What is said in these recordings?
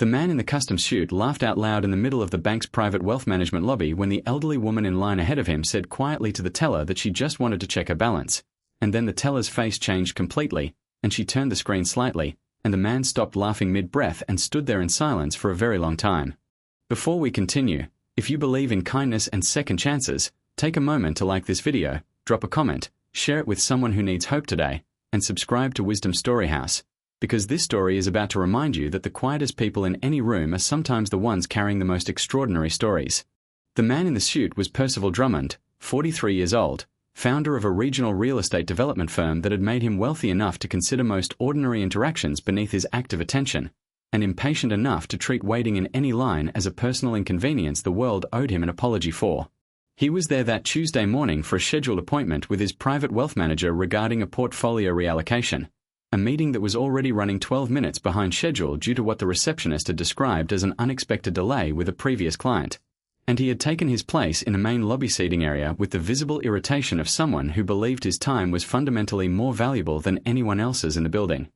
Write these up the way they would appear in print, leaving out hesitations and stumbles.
The man in the custom suit laughed out loud in the middle of the bank's private wealth management lobby when the elderly woman in line ahead of him said quietly to the teller that she just wanted to check her balance. And then the teller's face changed completely, and she turned the screen slightly, and the man stopped laughing mid-breath and stood there in silence for a very long time. Before we continue, if you believe in kindness and second chances, take a moment to like this video, drop a comment, share it with someone who needs hope today, and subscribe to Wisdom Storyhouse, because this story is about to remind you that the quietest people in any room are sometimes the ones carrying the most extraordinary stories. The man in the suit was Percival Drummond, 43 years old, founder of a regional real estate development firm that had made him wealthy enough to consider most ordinary interactions beneath his active attention, and impatient enough to treat waiting in any line as a personal inconvenience the world owed him an apology for. He was there that Tuesday morning for a scheduled appointment with his private wealth manager regarding a portfolio reallocation, a meeting that was already running 12 minutes behind schedule due to what the receptionist had described as an unexpected delay with a previous client. And he had taken his place in the main lobby seating area with the visible irritation of someone who believed his time was fundamentally more valuable than anyone else's in the building.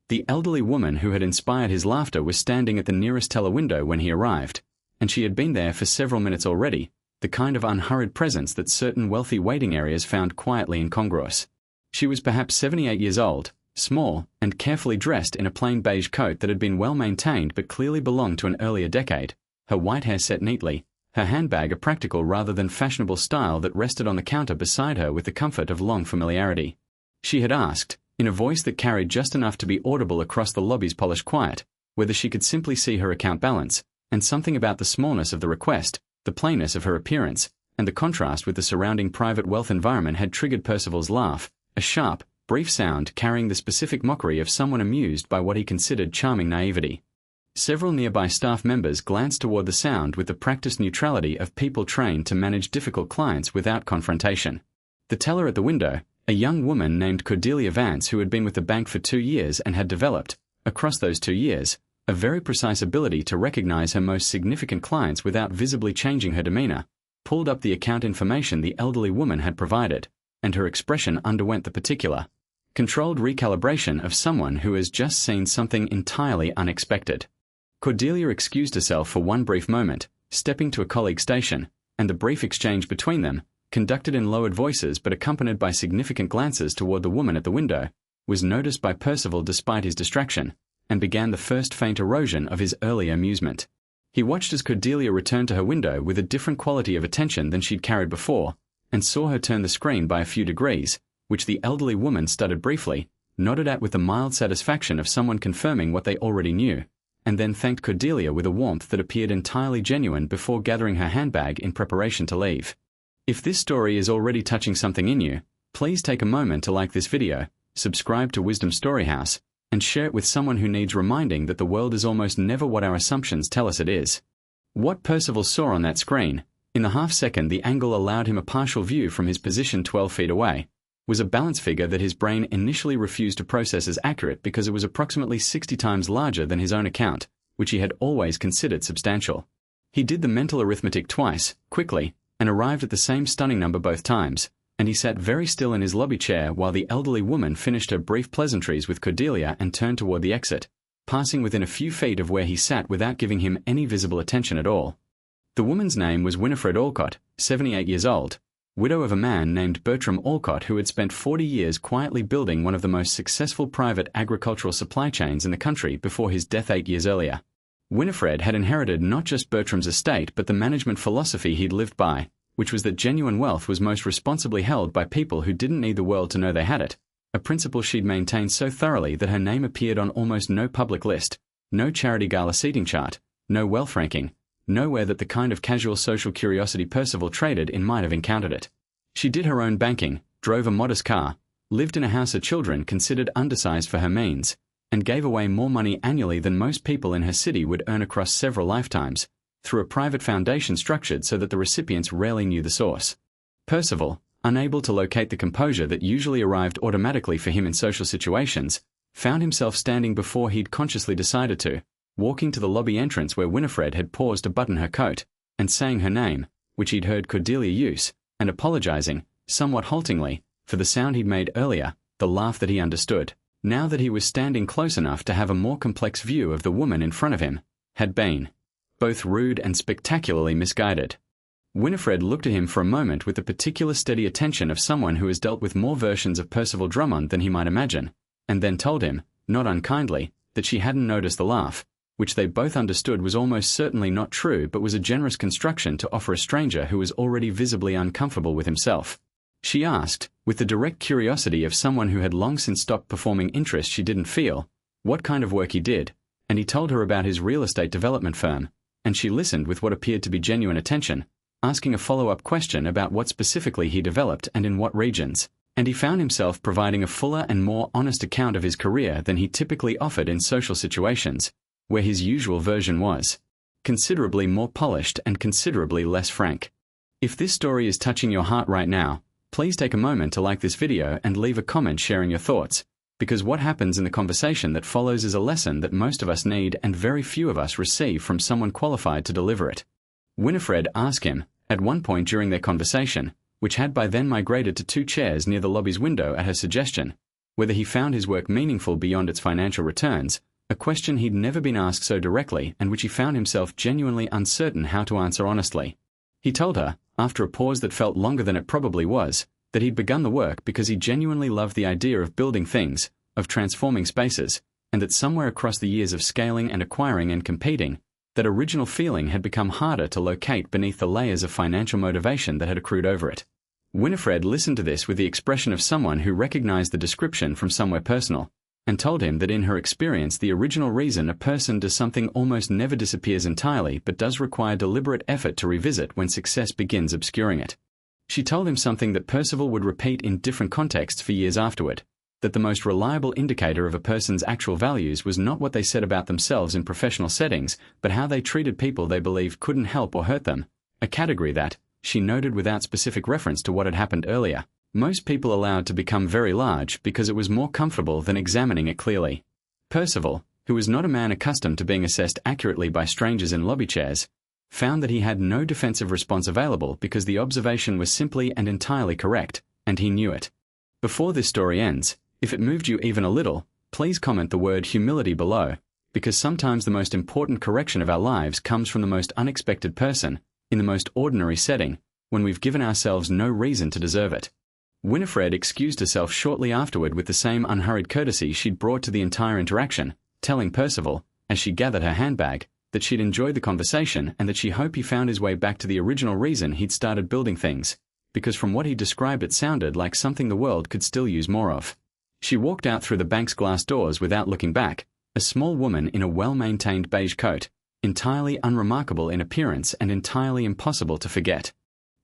The elderly woman who had inspired his laughter was standing at the nearest teller window when he arrived, and she had been there for several minutes already, the kind of unhurried presence that certain wealthy waiting areas found quietly incongruous. She was perhaps 78 years old, small, and carefully dressed in a plain beige coat that had been well maintained but clearly belonged to an earlier decade, her white hair set neatly, her handbag a practical rather than fashionable style that rested on the counter beside her with the comfort of long familiarity. She had asked, in a voice that carried just enough to be audible across the lobby's polished quiet, whether she could simply see her account balance, and something about the smallness of the request, the plainness of her appearance, and the contrast with the surrounding private wealth environment had triggered Percival's laugh, a sharp, brief sound carrying the specific mockery of someone amused by what he considered charming naivety. Several nearby staff members glanced toward the sound with the practiced neutrality of people trained to manage difficult clients without confrontation. The teller at the window, a young woman named Cordelia Vance who had been with the bank for 2 years and had developed, across those 2 years, a very precise ability to recognize her most significant clients without visibly changing her demeanor, pulled up the account information the elderly woman had provided, and her expression underwent the particular, controlled recalibration of someone who has just seen something entirely unexpected. Cordelia excused herself for one brief moment, stepping to a colleague's station, and the brief exchange between them, conducted in lowered voices but accompanied by significant glances toward the woman at the window, was noticed by Percival despite his distraction, and began the first faint erosion of his earlier amusement. He watched as Cordelia returned to her window with a different quality of attention than she'd carried before, and saw her turn the screen by a few degrees, which the elderly woman stuttered briefly, nodded at with the mild satisfaction of someone confirming what they already knew, and then thanked Cordelia with a warmth that appeared entirely genuine before gathering her handbag in preparation to leave. If this story is already touching something in you, please take a moment to like this video, subscribe to Wisdom Storyhouse, and share it with someone who needs reminding that the world is almost never what our assumptions tell us it is. What Percival saw on that screen, in the half-second the angle allowed him a partial view from his position 12 feet away, was a balance figure that his brain initially refused to process as accurate because it was approximately 60 times larger than his own account, which he had always considered substantial. He did the mental arithmetic twice, quickly, and arrived at the same stunning number both times, and he sat very still in his lobby chair while the elderly woman finished her brief pleasantries with Cordelia and turned toward the exit, passing within a few feet of where he sat without giving him any visible attention at all. The woman's name was Winifred Alcott, 78 years old, widow of a man named Bertram Alcott who had spent 40 years quietly building one of the most successful private agricultural supply chains in the country before his death 8 years earlier. Winifred had inherited not just Bertram's estate but the management philosophy he'd lived by, which was that genuine wealth was most responsibly held by people who didn't need the world to know they had it, a principle she'd maintained so thoroughly that her name appeared on almost no public list, no charity gala seating chart, no wealth ranking, nowhere that the kind of casual social curiosity Percival traded in might have encountered it. She did her own banking, drove a modest car, lived in a house of children considered undersized for her means, and gave away more money annually than most people in her city would earn across several lifetimes, through a private foundation structured so that the recipients rarely knew the source. Percival, unable to locate the composure that usually arrived automatically for him in social situations, found himself standing before he'd consciously decided to, walking to the lobby entrance where Winifred had paused to button her coat, and saying her name, which he'd heard Cordelia use, and apologizing, somewhat haltingly, for the sound he'd made earlier, the laugh that he understood. Now that he was standing close enough to have a more complex view of the woman in front of him, had been both rude and spectacularly misguided. Winifred looked at him for a moment with the particular steady attention of someone who has dealt with more versions of Percival Drummond than he might imagine, and then told him, not unkindly, that she hadn't noticed the laugh, which they both understood was almost certainly not true but was a generous construction to offer a stranger who was already visibly uncomfortable with himself. She asked, with the direct curiosity of someone who had long since stopped performing interest she didn't feel, what kind of work he did, and he told her about his real estate development firm, and she listened with what appeared to be genuine attention, asking a follow-up question about what specifically he developed and in what regions, and he found himself providing a fuller and more honest account of his career than he typically offered in social situations, where his usual version was considerably more polished and considerably less frank. If this story is touching your heart right now, please take a moment to like this video and leave a comment sharing your thoughts, because what happens in the conversation that follows is a lesson that most of us need and very few of us receive from someone qualified to deliver it. Winifred asked him, at one point during their conversation, which had by then migrated to 2 chairs near the lobby's window at her suggestion, whether he found his work meaningful beyond its financial returns, a question he'd never been asked so directly and which he found himself genuinely uncertain how to answer honestly. He told her, after a pause that felt longer than it probably was, that he'd begun the work because he genuinely loved the idea of building things, of transforming spaces, and that somewhere across the years of scaling and acquiring and competing, that original feeling had become harder to locate beneath the layers of financial motivation that had accrued over it. Winifred listened to this with the expression of someone who recognized the description from somewhere personal, and told him that in her experience the original reason a person does something almost never disappears entirely but does require deliberate effort to revisit when success begins obscuring it. She told him something that Percival would repeat in different contexts for years afterward, that the most reliable indicator of a person's actual values was not what they said about themselves in professional settings, but how they treated people they believed couldn't help or hurt them, a category that, she noted without specific reference to what had happened earlier, most people allowed to become very large because it was more comfortable than examining it clearly. Percival, who was not a man accustomed to being assessed accurately by strangers in lobby chairs, found that he had no defensive response available because the observation was simply and entirely correct, and he knew it. Before this story ends, if it moved you even a little, please comment the word humility below, because sometimes the most important correction of our lives comes from the most unexpected person, in the most ordinary setting, when we've given ourselves no reason to deserve it. Winifred excused herself shortly afterward with the same unhurried courtesy she'd brought to the entire interaction, telling Percival, as she gathered her handbag, that she'd enjoyed the conversation and that she hoped he found his way back to the original reason he'd started building things, because from what he described it sounded like something the world could still use more of. She walked out through the bank's glass doors without looking back, a small woman in a well-maintained beige coat, entirely unremarkable in appearance and entirely impossible to forget.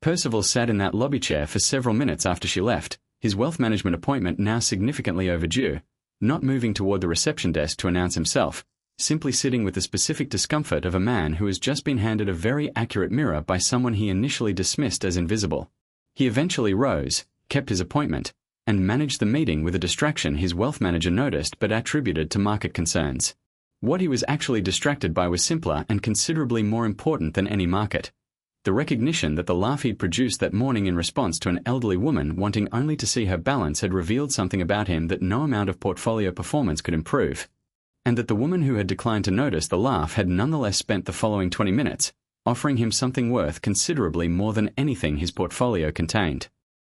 Percival sat in that lobby chair for several minutes after she left, his wealth management appointment now significantly overdue, not moving toward the reception desk to announce himself, simply sitting with the specific discomfort of a man who has just been handed a very accurate mirror by someone he initially dismissed as invisible. He eventually rose, kept his appointment, and managed the meeting with a distraction his wealth manager noticed but attributed to market concerns. What he was actually distracted by was simpler and considerably more important than any market. The recognition that the laugh he'd produced that morning in response to an elderly woman wanting only to see her balance had revealed something about him that no amount of portfolio performance could improve, and that the woman who had declined to notice the laugh had nonetheless spent the following 20 minutes, offering him something worth considerably more than anything his portfolio contained.